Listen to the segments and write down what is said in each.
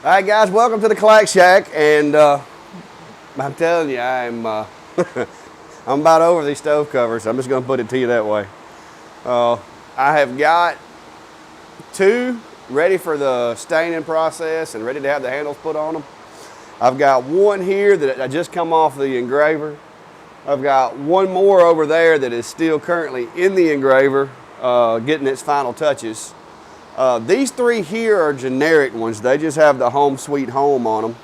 All right, guys, welcome to the Clack Shack, and I'm telling you, I'm about over these stove covers. I'm just going to put it to you that way. I have got two ready for the staining process and ready to have the handles put on them. I've got one here that I just come off the engraver. I've got one more over there that is still currently in the engraver, getting its final touches. These three here are generic ones. They just have the home sweet home on them.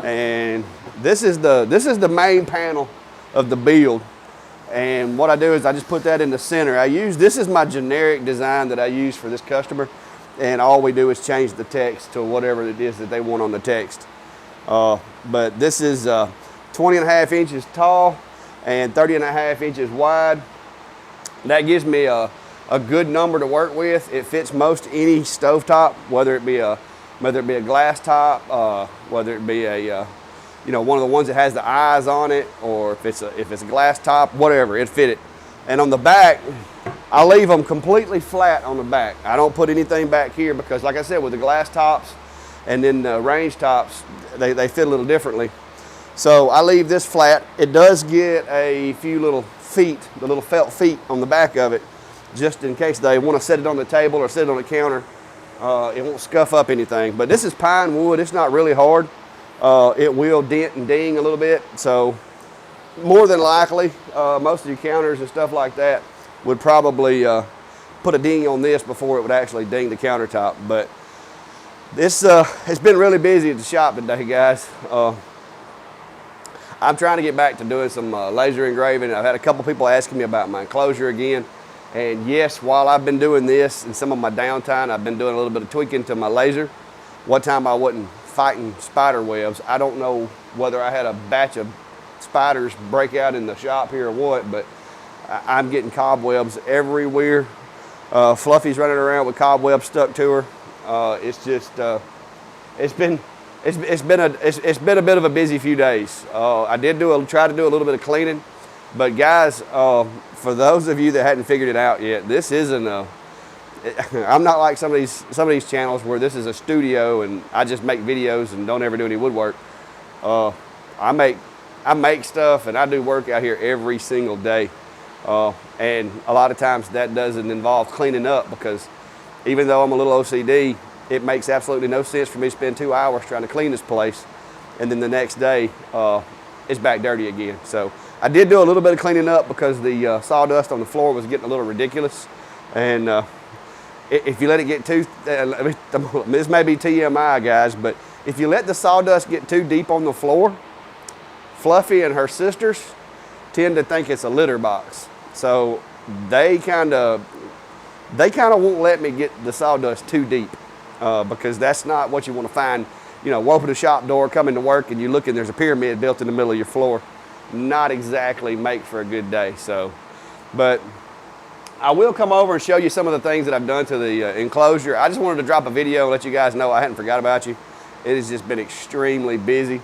And this is the main panel of the build. And what I do is I just put that in the center. This is my generic design that I use for this customer. And all we do is change the text to whatever it is that they want on the text. But this is 20.5 inches tall and 30.5 inches wide. That gives me a good number to work with. It fits most any stovetop, whether it be a glass top, whether it be a one of the ones that has the eyes on it, or if it's a glass top, whatever, it fit it. And on the back, I leave them completely flat on the back. I don't put anything back here because, like I said, with the glass tops and then the range tops, they fit a little differently. So I leave this flat. It does get a few little feet, the little felt feet on the back of it, just in case they want to set it on the table or set it on the counter. It won't scuff up anything. But this is pine wood. It's not really hard. It will dent and ding a little bit. So more than likely, most of your counters and stuff like that would probably put a ding on this before it would actually ding the countertop. But this it's been really busy at the shop today, guys. I'm trying to get back to doing some laser engraving. I've had a couple people asking me about my enclosure again. And yes, while I've been doing this and some of my downtime, I've been doing a little bit of tweaking to my laser. One time I wasn't fighting spider webs. I don't know whether I had a batch of spiders break out in the shop here or what, but I'm getting cobwebs everywhere. Fluffy's running around with cobwebs stuck to her. It's just, it's been a bit of a busy few days. I did try to do a little bit of cleaning, but guys, for those of you that hadn't figured it out yet, this isn't I'm not like some of these channels where this is a studio and I just make videos and don't ever do any woodwork. I make stuff and I do work out here every single day. And a lot of times that doesn't involve cleaning up, because even though I'm a little OCD, it makes absolutely no sense for me to spend 2 hours trying to clean this place and then the next day it's back dirty again. So I did do a little bit of cleaning up because the sawdust on the floor was getting a little ridiculous. And if you let it get too, this may be TMI, guys, but if you let the sawdust get too deep on the floor, Fluffy and her sisters tend to think it's a litter box. So they kind of won't let me get the sawdust too deep, because that's not what you want to find. You know, open the shop door, come into work, and you look and there's a pyramid built in the middle of your floor. Not exactly make for a good day. So, but I will come over and show you some of the things that I've done to the enclosure. I just wanted to drop a video and let you guys know I hadn't forgot about you. It has just been extremely busy,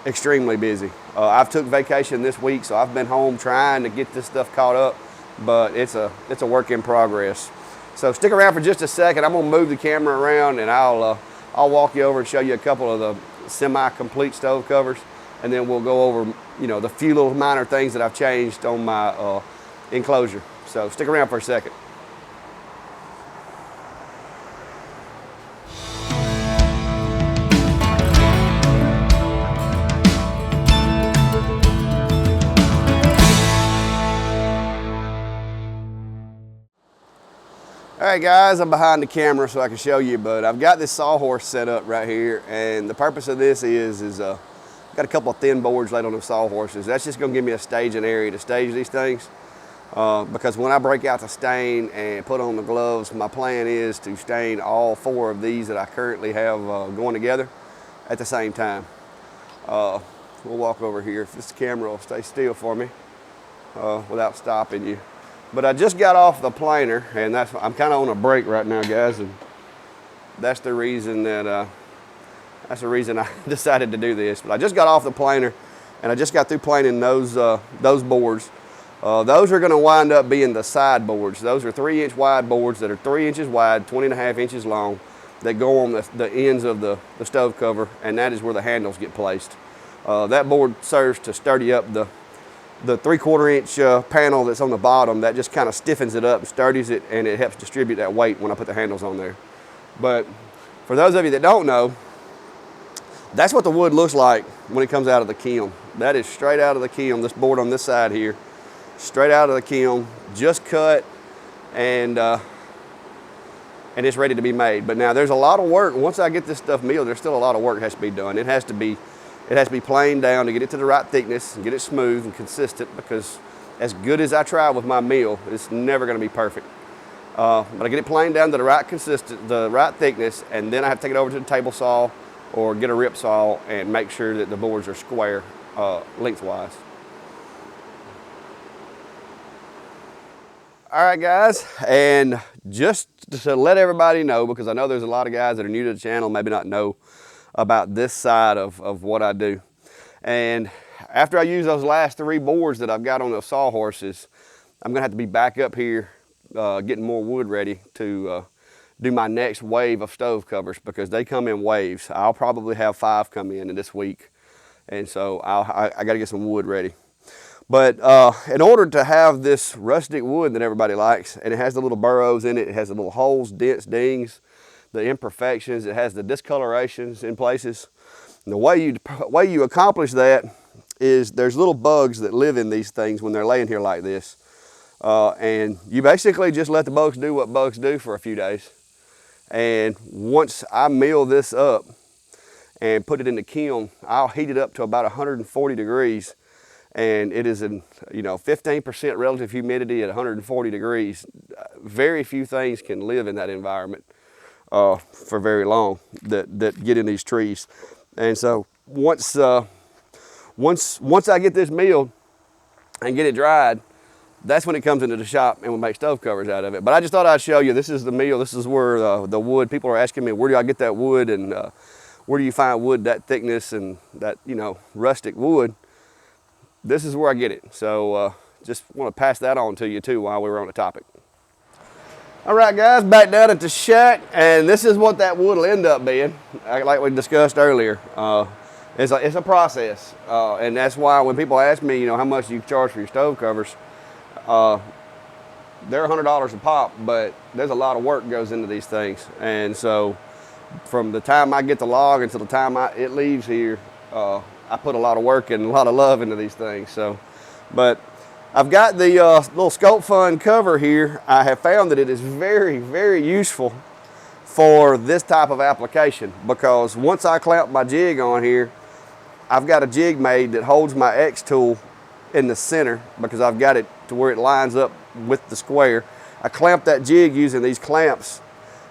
extremely busy. I've took vacation this week, so I've been home trying to get this stuff caught up, but it's a work in progress. So stick around for just a second. I'm gonna move the camera around and I'll walk you over and show you a couple of the semi-complete stove covers. And then we'll go over, the few little minor things that I've changed on my enclosure. So stick around for a second. All right, guys, I'm behind the camera so I can show you, but I've got this sawhorse set up right here, and the purpose of this is got a couple of thin boards laid on the sawhorses. That's just gonna give me a staging area to stage these things. Because when I break out the stain and put on the gloves, my plan is to stain all 4 of these that I currently have going together at the same time. We'll walk over here. If this camera will stay still for me without stopping you. But I just got off the planer, and I'm kind of on a break right now, guys, and that's the reason that I decided to do this. But I just got off the planer, and I just got through planing those boards. Those are going to wind up being the side boards. Those are 3-inch wide boards that are 3 inches wide, 20.5 inches long. that go on the ends of the stove cover, and that is where the handles get placed. That board serves to sturdy up the 3/4 inch panel that's on the bottom. That just kind of stiffens it up, sturdies it, and it helps distribute that weight when I put the handles on there. But for those of you that don't know, that's what the wood looks like when it comes out of the kiln. That is straight out of the kiln. This board on this side here, straight out of the kiln, just cut, and it's ready to be made. But now there's a lot of work. Once I get this stuff milled, there's still a lot of work that has to be done. It has to be planed down to get it to the right thickness and get it smooth and consistent, because as good as I try with my mill, it's never going to be perfect. But I get it planed down to the right thickness, and then I have to take it over to the table saw or get a rip saw and make sure that the boards are square lengthwise. All right, guys, and just to let everybody know, because I know there's a lot of guys that are new to the channel, maybe not know about this side of what I do. And after I use those last 3 boards that I've got on those sawhorses, I'm gonna have to be back up here getting more wood ready to do my next wave of stove covers, because they come in waves. I'll probably have 5 come in this week, and so I got to get some wood ready. But in order to have this rustic wood that everybody likes, and it has the little burrows in it, it has the little holes, dents, dings, the imperfections, it has the discolorations in places. And the way you accomplish that is there's little bugs that live in these things when they're laying here like this. And you basically just let the bugs do what bugs do for a few days. And once I mill this up and put it in the kiln, I'll heat it up to about 140 degrees. And it is in 15% relative humidity at 140 degrees. Very few things can live in that environment for very long that get in these trees. And so once I get this milled and get it dried, that's when it comes into the shop and we make stove covers out of it. But I just thought I'd show you, this is the mill. This is where the wood, people are asking me, where do I get that wood, and where do you find wood that thickness and that, rustic wood? This is where I get it. So just want to pass that on to you too while we were on the topic. All right, guys, back down at the shack, and this is what that wood will end up being, like we discussed earlier. It's a process, and that's why when people ask me, how much you charge for your stove covers, they're $100 a pop, but there's a lot of work goes into these things. And so from the time I get the log until the time it leaves here, I put a lot of work and a lot of love into these things. So, but I've got the little Sculpfun cover here. I have found that it is very, very useful for this type of application, because once I clamp my jig on here, I've got a jig made that holds my X tool in the center, because I've got it to where it lines up with the square. I clamp that jig using these clamps.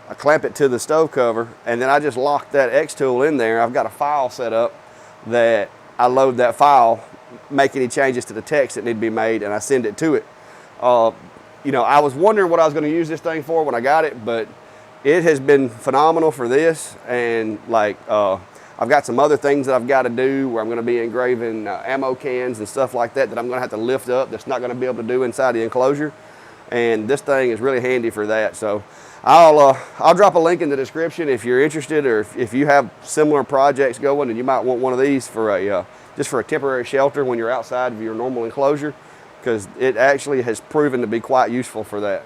I clamp it to the stove cover, and then I just lock that X tool in there. I've got a file set up that I load that file, make any changes to the text that need to be made, and I send it to it. I was wondering what I was going to use this thing for when I got it, but it has been phenomenal for this. And I've got some other things that I've got to do where I'm going to be engraving ammo cans and stuff like that I'm going to have to lift up, that's not going to be able to do inside the enclosure. And this thing is really handy for that. So I'll drop a link in the description if you're interested, or if you have similar projects going and you might want one of these for just for a temporary shelter when you're outside of your normal enclosure, because it actually has proven to be quite useful for that.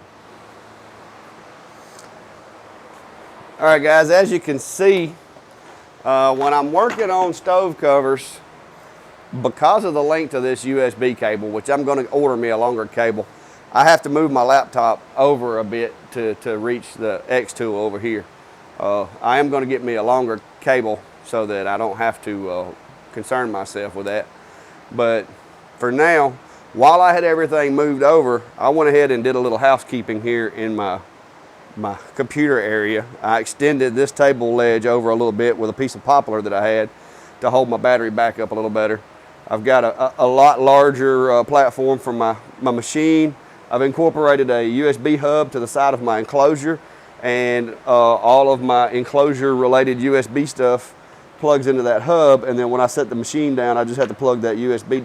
All right, guys, as you can see, when I'm working on stove covers, because of the length of this USB cable, which I'm going to order me a longer cable, I have to move my laptop over a bit to reach the X tool over here. I am going to get me a longer cable so that I don't have to concern myself with that. But for now, while I had everything moved over, I went ahead and did a little housekeeping here in my computer area. I extended this table ledge over a little bit with a piece of poplar that I had to hold my battery back up a little better. I've got a lot larger platform for my machine. I've incorporated a USB hub to the side of my enclosure, and all of my enclosure related USB stuff plugs into that hub, and then when I set the machine down, I just have to plug that USB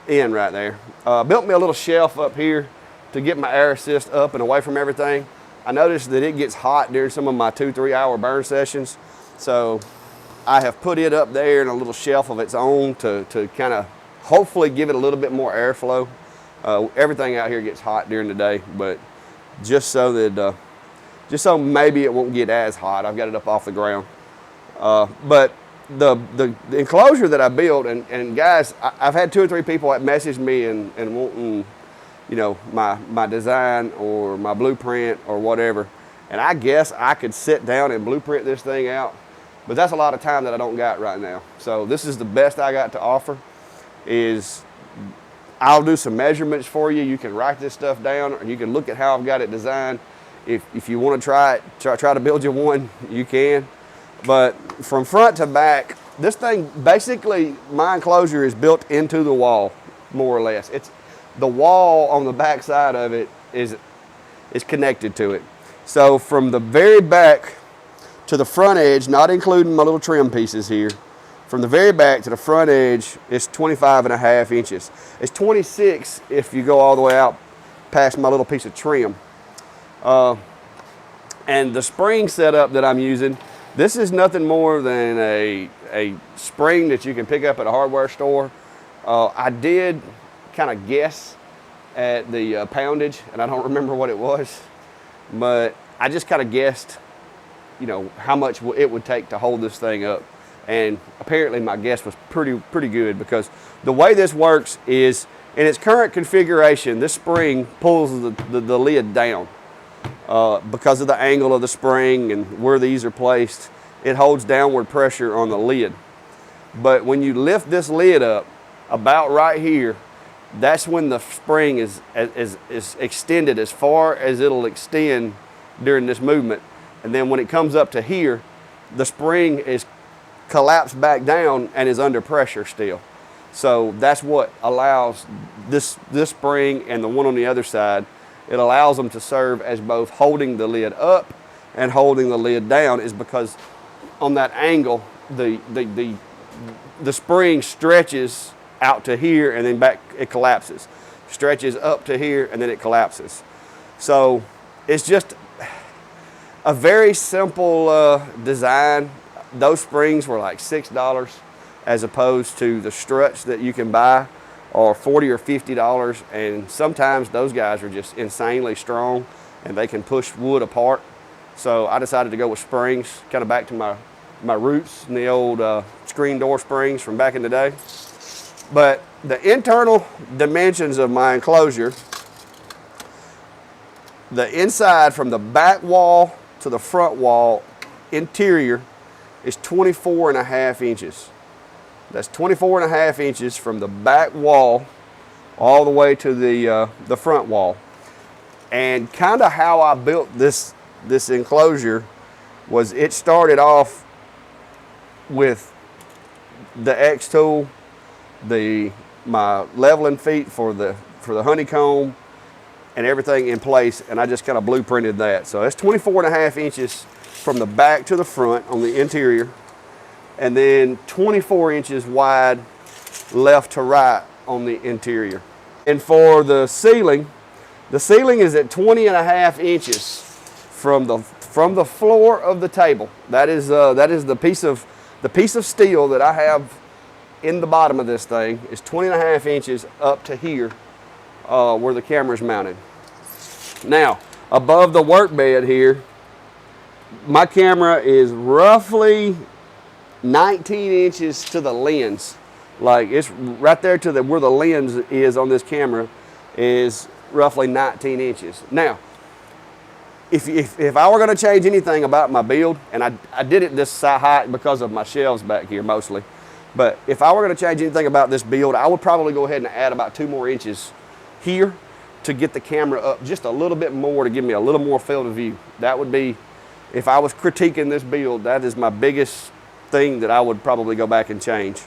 in right there. Built me a little shelf up here to get my air assist up and away from everything. I noticed that it gets hot during some of my 2-3 hour burn sessions. So I have put it up there in a little shelf of its own to kind of hopefully give it a little bit more airflow. Everything out here gets hot during the day, but just so that, just so maybe it won't get as hot, I've got it up off the ground. But the enclosure that I built, and guys, I've had 2 or 3 people that message me and wanting, you know, my design or my blueprint or whatever. And I guess I could sit down and blueprint this thing out, but that's a lot of time that I don't got right now. So this is the best I got to offer. Is I'll do some measurements for you. You can write this stuff down, or you can look at how I've got it designed. If you want to try it, try to build you one, you can. But from front to back, this thing, basically, my enclosure is built into the wall, more or less. It's the wall on the back side of it is connected to it. So from the very back to the front edge, not including my little trim pieces here, from the very back to the front edge, it's 25.5 inches. It's 26 if you go all the way out past my little piece of trim. And the spring setup that I'm using, this is nothing more than a spring that you can pick up at a hardware store. I did kind of guess at the poundage, and I don't remember what it was, but I just kind of guessed, you know, how much it would take to hold this thing up. And apparently my guess was pretty good, because the way this works is, in its current configuration, this spring pulls the lid down. Because of the angle of the spring and where these are placed, it holds downward pressure on the lid. But when you lift this lid up about right here, that's when the spring is extended as far as it'll extend during this movement. And then when it comes up to here, the spring is collapsed back down and is under pressure still. So that's what allows this spring and the one on the other side, it allows them to serve as both holding the lid up and holding the lid down, is because on that angle, the spring stretches out to here and then back, it collapses. Stretches up to here and then it collapses. So it's just a very simple design. Those springs were like $6 as opposed to the struts that you can buy are $40 or $50, and sometimes those guys are just insanely strong and they can push wood apart. So I decided to go with springs, kind of back to my roots in the old screen door springs from back in the day. But the internal dimensions of my enclosure, the inside from the back wall to the front wall interior is 24.5 inches. That's 24.5 inches from the back wall all the way to the front wall. And kind of how I built this enclosure was, it started off with the X tool, my leveling feet for the honeycomb and everything in place, and I just kind of blueprinted that. So that's 24.5 inches from the back to the front on the interior, and then 24 inches wide left to right on the interior. And for the ceiling is at 20.5 inches from the floor of the table. That is the piece of steel that I have in the bottom of this thing is 20.5 inches up to here where the camera's mounted. Now, above the work bed here, my camera is roughly 19 inches to the lens. Like, it's right there to where the lens is on this camera is roughly 19 inches. Now, if I were going to change anything about my build, and I did it this height because of my shelves back here mostly, but if I were going to change anything about this build, I would probably go ahead and add about 2 more inches here to get the camera up just a little bit more, to give me a little more field of view. That would be, if I was critiquing this build, that is my biggest thing that I would probably go back and change.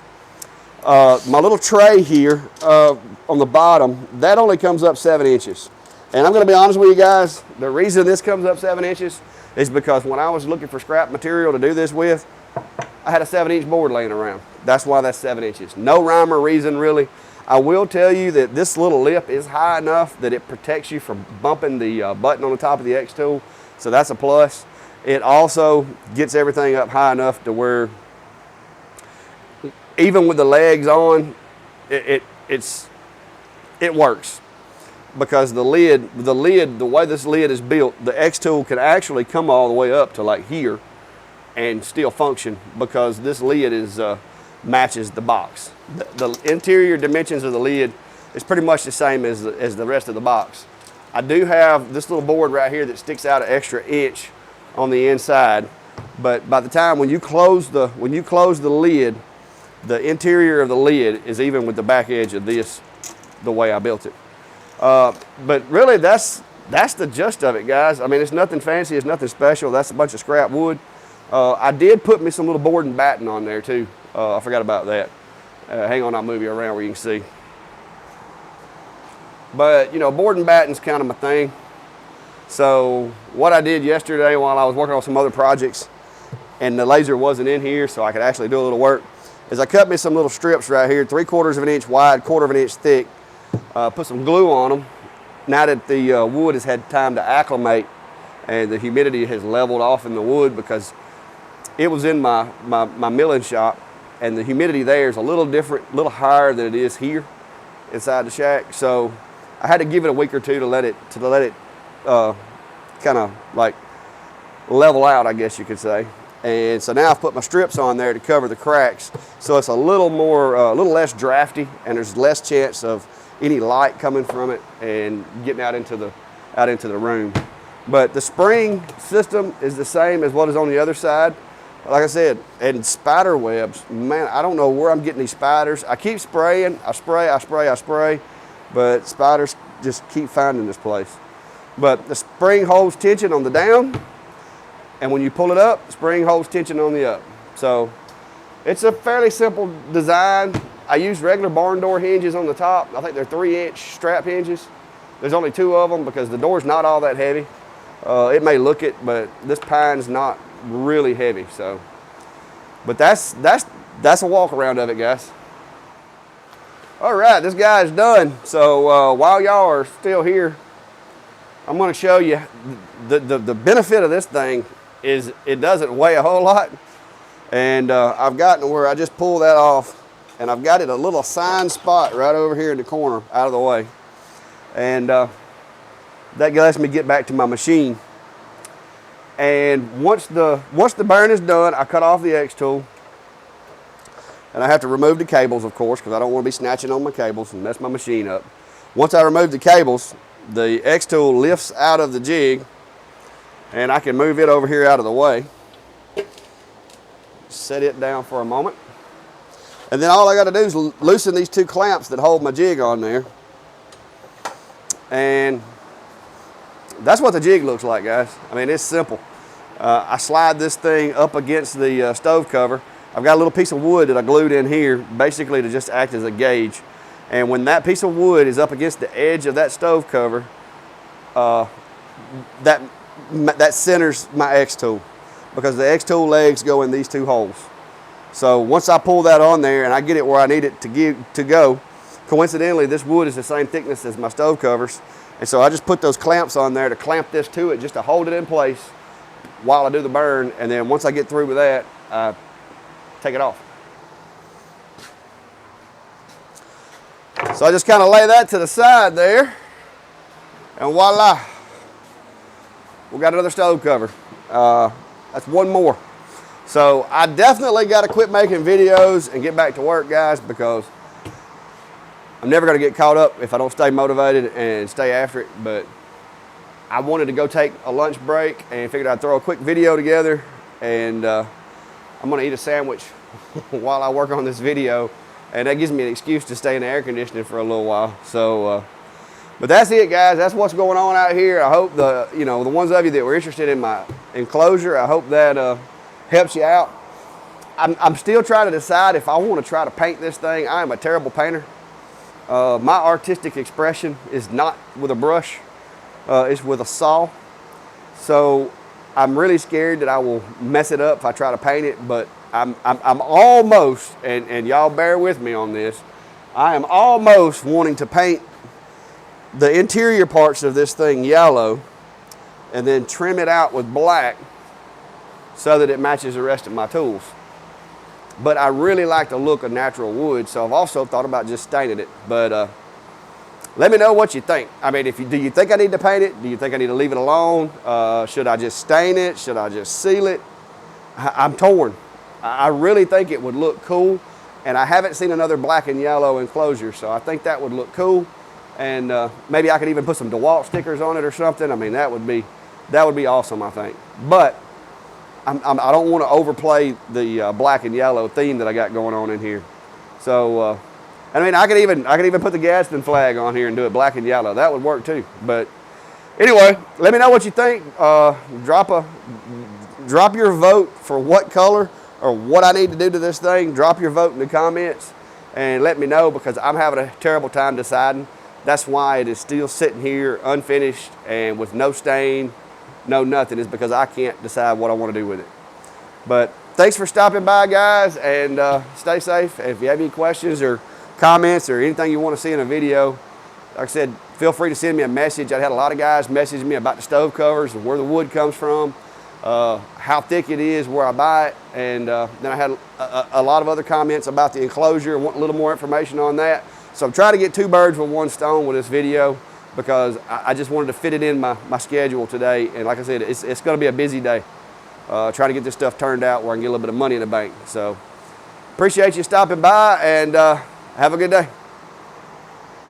My little tray here on the bottom, that only comes up 7 inches. And I'm going to be honest with you guys, the reason this comes up 7 inches is because when I was looking for scrap material to do this with, I had a 7-inch board laying around. That's why that's 7 inches. No rhyme or reason, really. I will tell you that this little lip is high enough that it protects you from bumping the button on the top of the X tool. So that's a plus. It also gets everything up high enough to where even with the legs on, it works. Because the way this lid is built, the X tool can actually come all the way up to like here and still function, because this lid is matches the box. The interior dimensions of the lid is pretty much the same as the rest of the box. I do have this little board right here that sticks out an extra inch on the inside, but by the time when you close the lid, the interior of the lid is even with the back edge of this, the way I built it. But really, that's the gist of it, guys. I mean, it's nothing fancy, it's nothing special. That's a bunch of scrap wood. I did put me some little board and batten on there too. I forgot about that. Hang on, I'll move you around where you can see. But you know, board and batten's kind of my thing. So what I did yesterday while I was working on some other projects, and the laser wasn't in here, so I could actually do a little work, is I cut me some little strips right here, 3/4 of an inch wide, 1/4 of an inch thick. Put some glue on them. Now that the wood has had time to acclimate and the humidity has leveled off in the wood, because it was in my milling shop, and the humidity there is a little different, a little higher than it is here inside the shack. So I had to give it a week or two to let it kind of like level out, I guess you could say. And so now I've put my strips on there to cover the cracks, so it's a little more, a little less drafty, and there's less chance of any light coming from it and getting out into the room. But the spring system is the same as what is on the other side. Like I said, and spider webs, man, I don't know where I'm getting these spiders. I keep spraying, I spray, but spiders just keep finding this place. But the spring holds tension on the down, and when you pull it up, the spring holds tension on the up. So it's a fairly simple design. I use regular barn door hinges on the top. I think they're 3-inch strap hinges. There's only 2 of them because the door's not all that heavy. It may look it, but this pine's not really heavy. So, but that's a walk around of it, guys. All right, this guy's done. So while y'all are still here, I'm going to show you the benefit of this thing is it doesn't weigh a whole lot, and I've gotten to where I just pull that off, and I've got it a little assigned spot right over here in the corner out of the way, and that lets me get back to my machine. And once the burn is done, I cut off the X tool, and I have to remove the cables, of course, because I don't want to be snatching on my cables and mess my machine up. Once I remove the cables, the X tool lifts out of the jig, and I can move it over here out of the way. Set it down for a moment. And then all I got to do is loosen these 2 clamps that hold my jig on there. And that's what the jig looks like, guys. I mean, it's simple. I slide this thing up against the stove cover. I've got a little piece of wood that I glued in here, basically to just act as a gauge. And when that piece of wood is up against the edge of that stove cover, that centers my X tool, because the X tool legs go in these 2 holes. So once I pull that on there and I get it where I need it to go, coincidentally, this wood is the same thickness as my stove covers. And so I just put those clamps on there to clamp this to it, just to hold it in place while I do the burn. And then once I get through with that, I take it off. So I just kind of lay that to the side there, and voila, we got another stove cover. That's one more. So I definitely got to quit making videos and get back to work, guys, because I'm never going to get caught up if I don't stay motivated and stay after it. But I wanted to go take a lunch break and figured I'd throw a quick video together, and I'm going to eat a sandwich while I work on this video. And that gives me an excuse to stay in the air conditioning for a little while. So, but that's it, guys. That's what's going on out here. I hope the ones of you that were interested in my enclosure, I hope that helps you out. I'm still trying to decide if I want to try to paint this thing. I am a terrible painter. My artistic expression is not with a brush. It's with a saw. So I'm really scared that I will mess it up if I try to paint it, but I'm almost, and y'all bear with me on this, I am almost wanting to paint the interior parts of this thing yellow and then trim it out with black so that it matches the rest of my tools. But I really like the look of natural wood, so I've also thought about just staining it. But let me know what you think. I mean, do you think I need to paint it? Do you think I need to leave it alone? Should I just stain it? Should I just seal it? I'm torn. I really think it would look cool, and I haven't seen another black and yellow enclosure, so I think that would look cool. And maybe I could even put some DeWalt stickers on it or something. I mean, that would be awesome, I think. But I don't want to overplay the black and yellow theme that I got going on in here. So, I mean, I could even put the Gadsden flag on here and do it black and yellow. That would work too. But anyway, let me know what you think. Drop your vote for what color or what I need to do to this thing. Drop your vote in the comments and let me know, because I'm having a terrible time deciding. That's why it is still sitting here unfinished and with no stain, no nothing, is because I can't decide what I want to do with it. But thanks for stopping by, guys, and stay safe. If you have any questions or comments or anything you want to see in a video, like I said, feel free to send me a message. I had a lot of guys message me about the stove covers and where the wood comes from, how thick it is, where I buy it, and then I had a lot of other comments about the enclosure and want a little more information on that. So I'm trying to get two birds with one stone with this video, because I just wanted to fit it in my schedule today. And like I said, it's going to be a busy day trying to get this stuff turned out where I can get a little bit of money in the bank. So appreciate you stopping by, and have a good day.